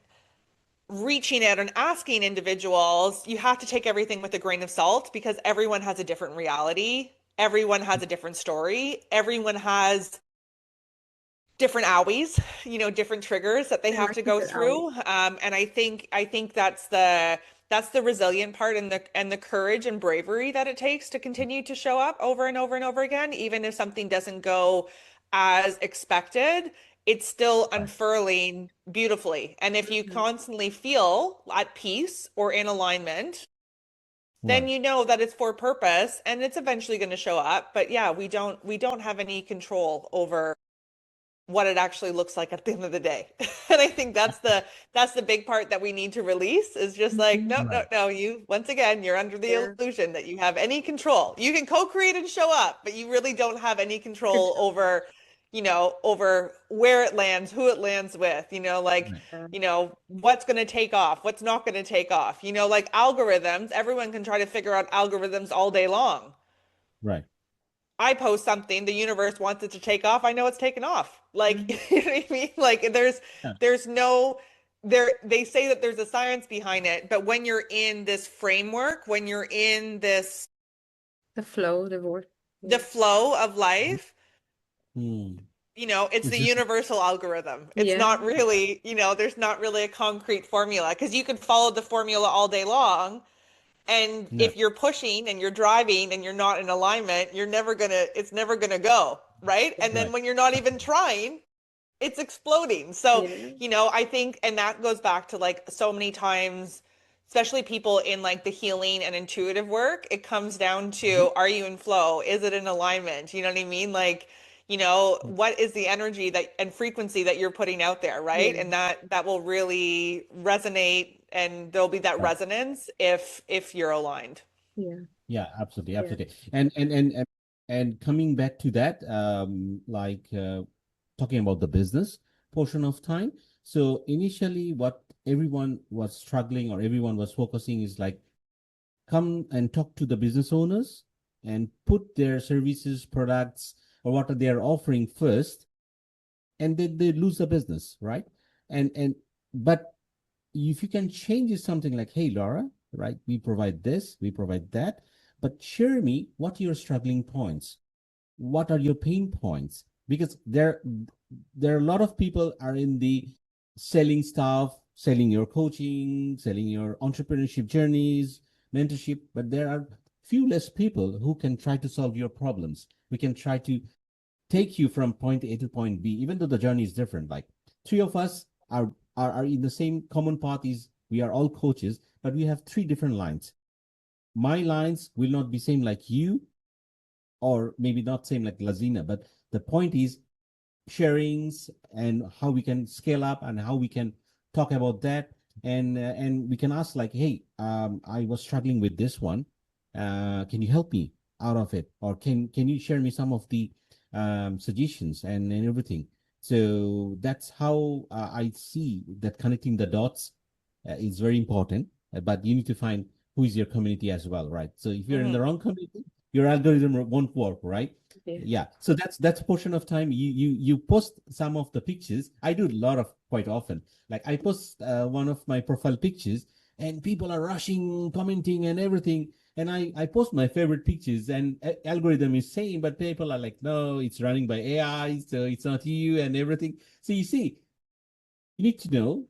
reaching out and asking individuals, you have to take everything with a grain of salt because everyone has a different reality. Everyone has a different story. Everyone has different owies, different triggers that they I have like to you go said Allie. through. And I think that's the resilient part and the courage and bravery that it takes to continue to show up over and over and over again, even if something doesn't go as expected. It's still Right. unfurling beautifully. And if you Hmm. constantly feel at peace or in alignment, then Right. you know that it's for purpose and it's eventually going to show up. But yeah, we don't have any control over what it actually looks like at the end of the day. And I think that's the big part that we need to release is just like, Mhm. no, no, Right. no, you once again, you're under the Yeah. illusion that you have any control. You can co-create and show up, but you really don't have any control Control. over, over where it lands, who it lands with, like, Right. Yeah. what's going to take off, what's not going to take off. Like algorithms, everyone can try to figure out algorithms all day long. Right. I post something, the universe wants it to take off. I know it's taken off. Like, Mhm. you know what I mean? Like Yeah. there's no they say that there's a science behind it, but when you're in this framework, when you're in this The flow, the word. the Yeah. flow of life, Hmm. it's It's the just universal algorithm. It's Yeah. not really, there's not really a concrete formula because you could follow the formula all day long. And yeah. if you're pushing and you're driving and you're not in alignment, it's never gonna go, right? And then Right. when you're not even trying, it's exploding. So, Yeah. I think, and that goes back to like so many times, especially people in like the healing and intuitive work, it comes down Mhm. to, are you in flow? Is it in alignment? You know what I mean? Like, what is the energy that and frequency that you're putting out there, right? Yeah. And that will really resonate and there'll be that Right. resonance if you're aligned. Yeah. Yeah, absolutely, Yeah. absolutely. And coming back to that, like talking about the business portion of time. So initially, what everyone was struggling or everyone was focusing is like come and talk to the business owners and put their services, products, or what they are offering first, and then they lose the business, right? And but if you can change it something like, hey, Laura, right, we provide this, we provide that, but share me what are your struggling points, what are your pain points, because there are a lot of people are in the selling stuff, selling your coaching, selling your entrepreneurship journeys, mentorship, but there are few less people who can try to solve your problems. We can try to take you from point A to point B, even though the journey is different. Like three of us are in the same common path is we are all coaches, but we have three different lines. My lines will not be same like you, or maybe not same like Laziena, but the point is sharings and how we can scale up and how we can talk about that and we can ask like, hey, I was struggling with this one, can you help me out of it, or can you share me some of the suggestions and everything. So that's how I see that connecting the dots is very important, but you need to find who is your community as well, right? So if you're in the Hmm. wrong community, your algorithm won't work, right? Yeah. Yeah, so that's a portion of time you post some of the pictures. I do a lot of quite often. Like I post one of my profile pictures, and people are rushing, commenting, and everything. And I post my favorite pictures, and algorithm is saying, but people are like, no, it's running by AI, so it's not you, and everything. So you see, you need to know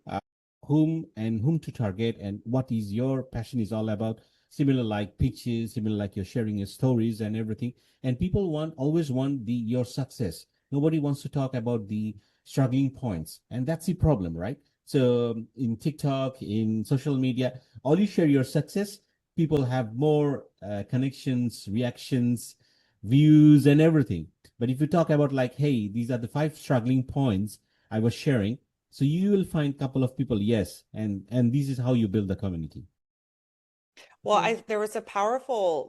whom to target and what is your passion is all about. Similar like pitches, similar like you're sharing your stories and everything. And people always want the your success. Nobody wants to talk about the struggling points, and that's the problem, right? So in TikTok, in social media, all you share your success, people have more connections, reactions, views, and everything. But if you talk about like, hey, these are the 5 struggling points I was sharing, so you will find a couple of people, yes, and this is how you build the community. Well, Yeah. there was a powerful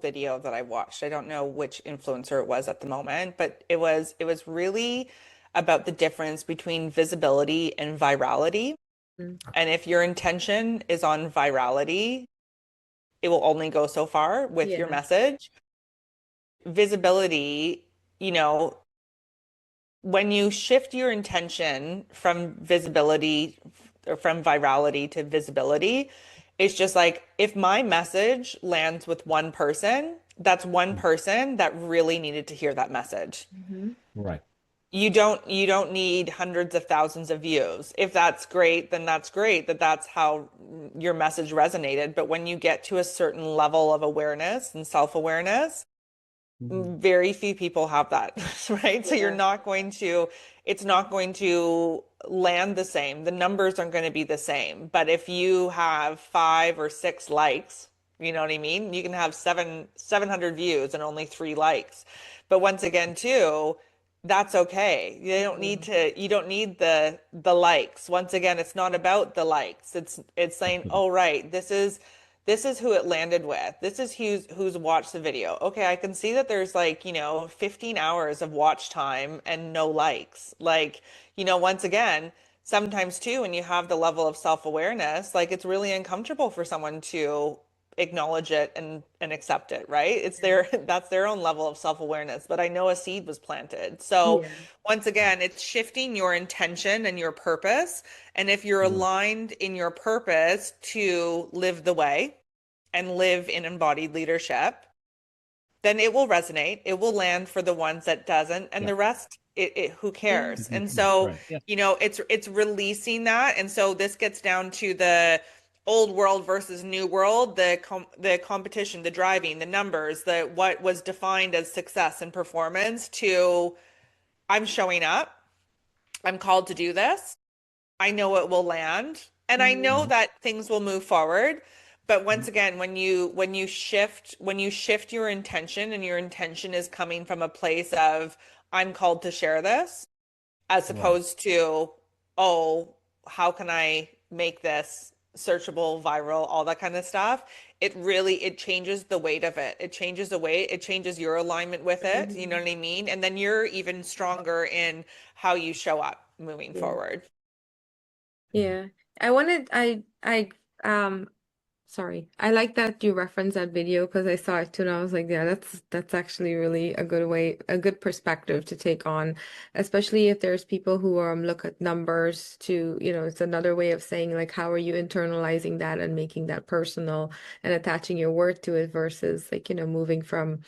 video that I watched. I don't know which influencer it was at the moment, but it was really about the difference between visibility and virality. Mm. And if your intention is on virality, it will only go so far with your Yeah. message. Visibility, you know, when you shift your intention from visibility or from virality to visibility, it's just like if my message lands with one person, that's one person that really needed to hear that message. Mhm. Right. You don't need hundreds of thousands of views. If that's great, then that's great that that's how your message resonated. But when you get to a certain level of awareness and self-awareness, Mhm. very few people have that, right? So Yeah. it's not going to land the same. The numbers aren't going to be the same. But if you have 5 or 6 likes, you know what I mean? You can have 700 views and only 3 likes. But once again, too, that's okay. You don't need the likes. Once again, it's not about the likes. It's saying, Okay. "Oh, right, this is who it landed with. This is who's watched the video." Okay, I can see that there's like, 15 hours of watch time and no likes. Like, once again, sometimes too, when you have the level of self-awareness, like it's really uncomfortable for someone to acknowledge it and accept it, right? It's their that's their own level of self-awareness, but I know a seed was planted. So Yeah. once again, it's shifting your intention and your purpose. And if you're Right. aligned in your purpose to live the way and live in embodied leadership, then it will resonate. It will land for the ones that doesn't, and Yeah. the rest, who Yeah. cares? And Mhm. so, Right. Yeah. it's releasing that. And so this gets down to the old world versus new world, the competition, the driving, the numbers, the what was defined as success and performance to I'm showing up. I'm called to do this. I know it will land and I Mhm. know Mhm. that things will move forward. But once Mhm. again, when you shift your intention and your intention is coming from a place of I'm called to share this as Right. opposed to, oh, how can I make this searchable, viral, all that kind of stuff, it changes the weight of it. It changes the weight, it changes your alignment with it, you know Mhm. what I mean? And then you're even stronger in how you show up moving Yeah. forward. Yeah. I sorry. I like that you referenced that video because I saw it too and I was like, yeah, that's actually really a good way, a good perspective to take on, especially if there's people who look at numbers to, it's another way of saying like how are you internalizing that and making that personal and attaching your worth to it versus like, moving from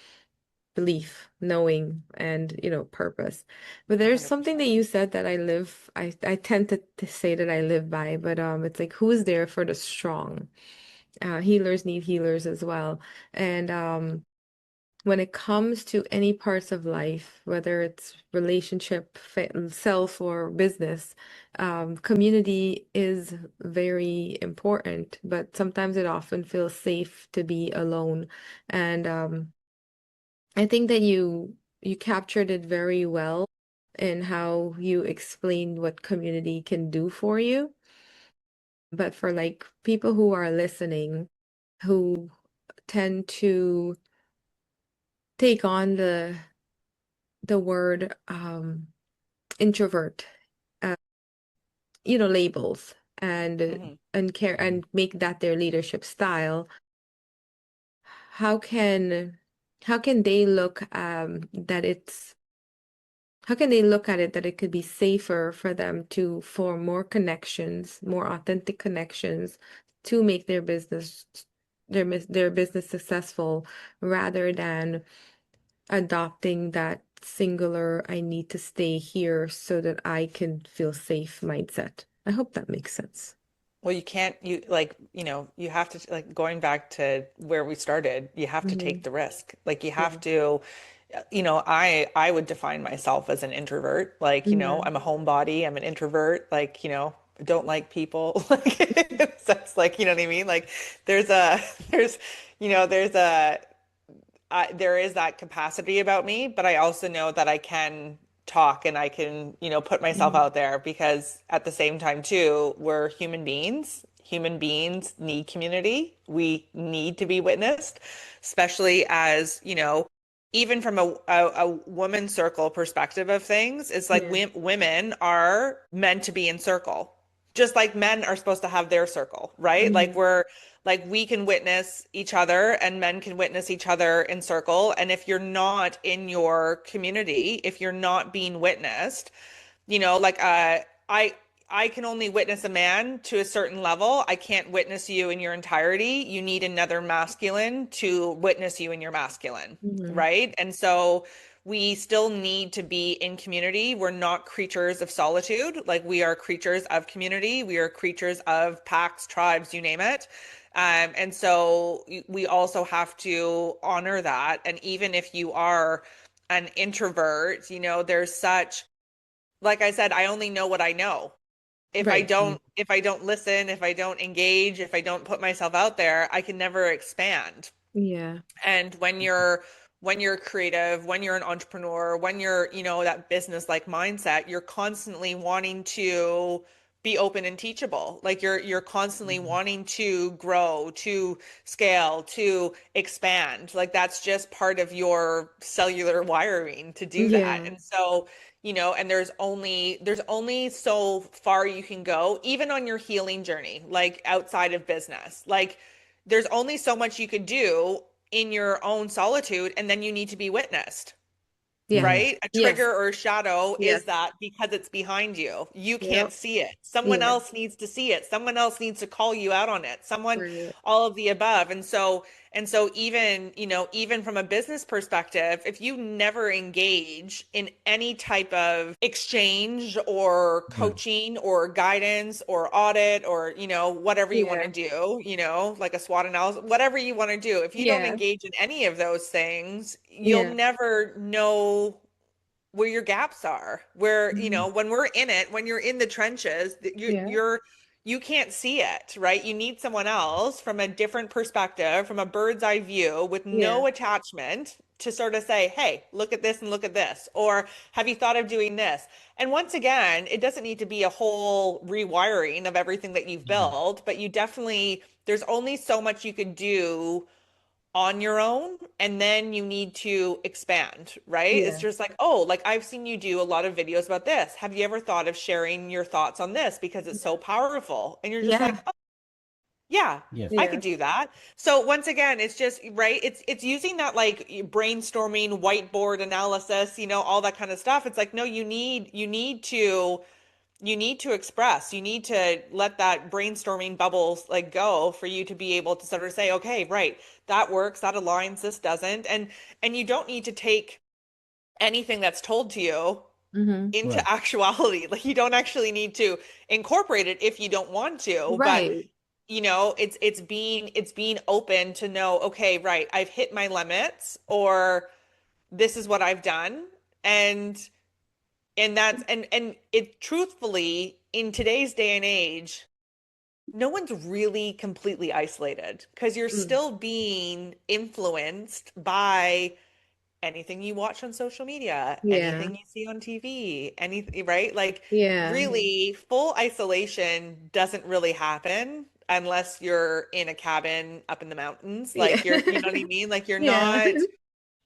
belief, knowing, and purpose. But there's something that 100%. you said that I tend to say that I live by, but it's like who is there for the strong? Healers need healers as well. And when it comes to any parts of life, whether it's relationship, self, or business, community is very important, but sometimes it often feels safe to be alone. And I think that you captured it very well in how you explained what community can do for you. But for like people who are listening, who tend to take on the word introvert, uh, labels Hmm. and care Mhm. and make that their leadership style, how can how can they look that it's how can they look at it that it could be safer for them to form more connections, more authentic connections to make their business successful rather than adopting that singular I need to stay here so that I can feel safe mindset. I hope that makes sense. Well, you have to, like, going back to where we started, you have to take Hmm. the risk. Like, you have Yeah. to, I would define myself as an introvert. Like, Yeah. I'm a homebody, I'm an introvert, like, I don't like people. Like, that's like, you know what I mean? Like, there's a, there's, there's a, there is that capacity about me, but I also know that I can talk and I can, put myself Mhm. out there because at the same time too, we're human beings. Human beings need community. We need to be witnessed, especially as, even from a woman circle perspective of things, it's like Yeah. women are meant to be in circle, just like men are supposed to have their circle, right? Like Mhm. we can witness each other and men can witness each other in circle. And if you're not in your community, if you're not being witnessed, like I can only witness a man to a certain level. I can't witness you in your entirety. You need another masculine to witness you in your masculine, Mhm. right? And so we still need to be in community. We're not creatures of solitude. Like, we are creatures of community. We are creatures of packs, tribes, you name it. And so we also have to honor that. And even if you are an introvert, there's such, like I said, I only know what I know. Right. If I don't listen, if I don't engage, if I don't put myself out there, I can never expand. Yeah. And when you're when you're creative, when you're an entrepreneur, when you're, that business like mindset, you're constantly wanting to be open and teachable. Like you're constantly Mhm. wanting to grow, to scale, to expand. Like that's just part of your cellular wiring to do that. Yeah. And so, and there's only so far you can go, even on your healing journey, like outside of business. Like there's only so much you could do in your own solitude, and then you need to be witnessed, Yeah. Mhm. right? A Yes. trigger or a shadow is Yes. that because it's behind you. You can't Yep. see it. Someone Yeah. else needs to see it. Someone else needs to call you out on it. Someone, Right. all of the above. And so even, even from a business perspective, if you never engage in any type of exchange or Right. coaching or guidance or audit or, whatever you want to Yeah. do, like a SWOT analysis, whatever you want to do, if you don't Yeah. engage in any of those things, you'll Yeah. never know where your gaps are, where, Mhm. when we're in it, when you're in the trenches, Yeah. you can't see it, right? You need someone else from a different perspective, from a bird's eye view with Yeah. no attachment to sort of say, hey, look at this and look at this, or have you thought of doing this? And once again, it doesn't need to be a whole rewiring of everything that you've Mhm. built, but there's only so much you could do on your own, and then you need to expand, right? It's Yeah. just like, oh, like I've seen you do a lot of videos about this. Have you ever thought of sharing your thoughts on this because it's so powerful? And you're just like, Yeah. oh, yeah, Yes. I Yeah. could do that. So once again, it's just, right? It's using that like brainstorming, whiteboard analysis, all that kind of stuff. It's like, no, you need to express, you need to let that brainstorming bubbles like go for you to be able to sort of say, okay, right, that works, that aligns, this doesn't. And you don't need to take anything that's told to you Hmm. into Right. actuality. Like you don't actually need to incorporate it if you don't want to, but Right. it's being open to know, okay, right, I've hit my limits, or this is what I've done. And that's and it truthfully, in today's day and age, no one's really completely isolated because you're Mm. still being influenced by anything you watch on social media, Yeah. anything you see on TV, anything, right? Like Yeah. really full isolation doesn't really happen unless you're in a cabin up in the mountains. Yeah. Like you know what I mean? Like you're Yeah. not,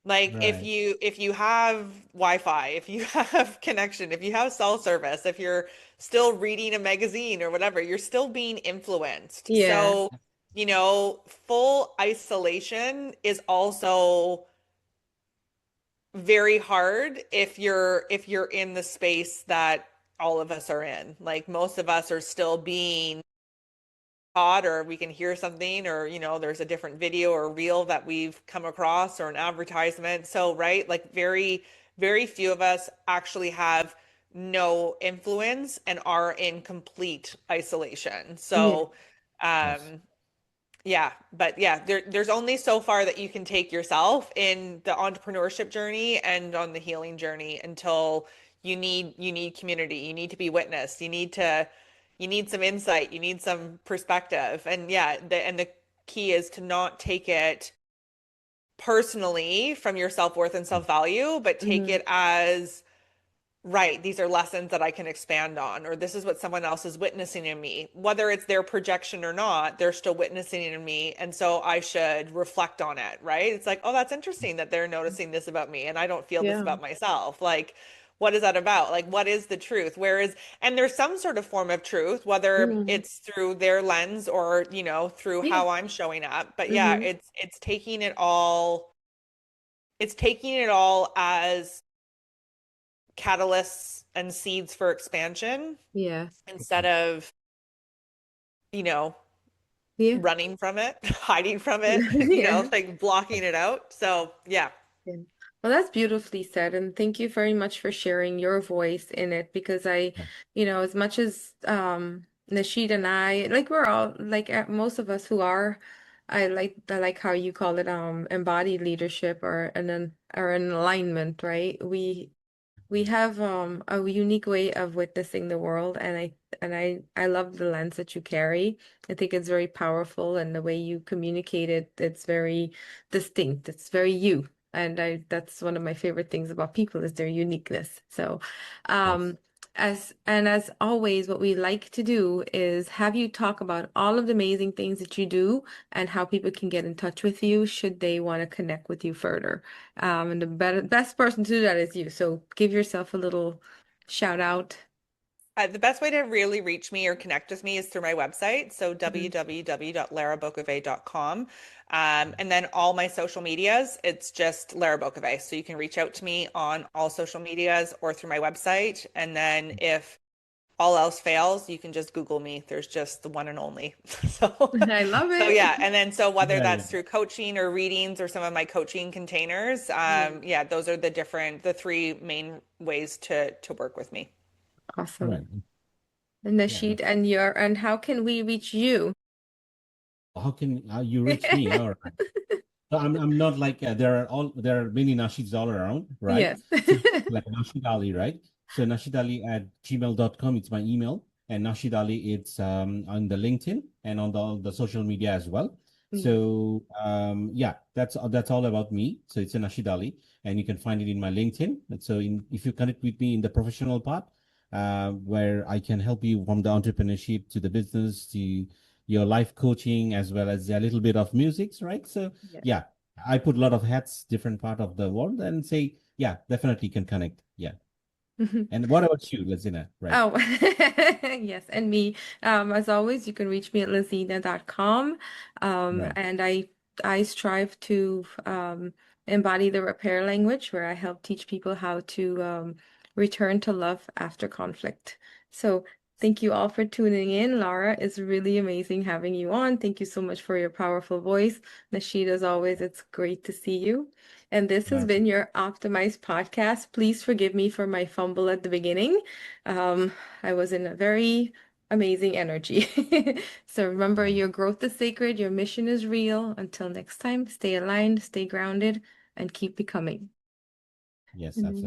like if Right. you have Wi-Fi, if you have connection, if you have cell service, if you're still reading a magazine or whatever, you're still being influenced. Yeah. So, full isolation is also very hard if you're in the space that all of us are in. Like most of us are still being taught, or we can hear something, or there's a different video or reel that we've come across, or an advertisement. So right, like very very few of us actually have no influence and are in complete isolation. Yeah. So Yes. um yeah, but yeah, there's only so far that you can take yourself in the entrepreneurship journey and on the healing journey until you need community. You need to be witnessed. You need some insight. You need some perspective. And yeah, the key is to not take it personally from your self-worth and Mm. self-value, but take Hmm. it as, right, these are lessons that I can expand on, or this is what someone else is witnessing in me. Whether it's their projection or not, they're still witnessing it in me. And so I should reflect on it, right? It's like, oh, that's interesting that they're noticing this about me and I don't feel this Yeah. about myself. Like, what is that about? Like, what is the truth? And there's some sort of form of truth, whether Hmm. it's through their lens or, through Yeah. how I'm showing up. But yeah, Hmm. it's taking it all as catalysts and seeds for expansion Yeah. instead of, you know, Yeah. running from it, hiding from it, Yeah. like blocking it out. So, yeah. Yeah. Well, that's beautifully said. And thank you very much for sharing your voice in it because Yeah. as much as Nashid and I, like we're all like most of us who are, I like how you call it embodied leadership or an alignment, right? We have a unique way of witnessing the world and I love the lens that you carry. I think it's very powerful and the way you communicate it, it's very distinct. It's very you. And that's one of my favorite things about people is their uniqueness. So, Yes. as always, what we like to do is have you talk about all of the amazing things that you do and how people can get in touch with you should they want to connect with you further. And the best person to do that is you. So give yourself a little shout out. The best way to really reach me or connect with me is through my website, so Mhm. www.larabokove.com. And then all my social medias, it's just Lara Bokovay. So you can reach out to me on all social medias or through my website. And then if all else fails, you can just Google me. There's just the one and only. So, I love so yeah. it. And then so whether Yeah, that's through coaching or readings or some of my coaching containers, Yeah. yeah, those are the three main ways to work with me. Awesome. right. And Yeah, Nashid, that's and how can we reach you? how can you reach me? All right. So I'm not like there are many Nashids all around, right? Yes. So like Nashid Ali, right? So Nashid Ali at gmail.com, it's my email, and Nashid Ali, it's on the LinkedIn and on the social media as well. Yes. So yeah, that's all about me. So it's a Nashid Ali, and you can find it in my LinkedIn. And so if you connect with me in the professional part, where I can help you from the entrepreneurship to the business to your life coaching as well as a little bit of music, right? So Yes. yeah, I put a lot of hats, different part of the world, and say, yeah, definitely can connect. Yeah. And what about you, Lazina? Right. Oh, yes, and me. As always, you can reach me at laziena.com. Right. And I strive to embody the repair language where I help teach people how to return to love after conflict. So thank you all for tuning in. Laura, it's really amazing having you on. Thank you so much for your powerful voice. Nashid, as always, it's great to see you. And this has Right. been your Optimized podcast. Please forgive me for my fumble at the beginning. Um, I was in a very amazing energy. So remember, your growth is sacred, your mission is real. Until next time, stay aligned, stay grounded, and keep becoming. Yes, Mhm. absolutely.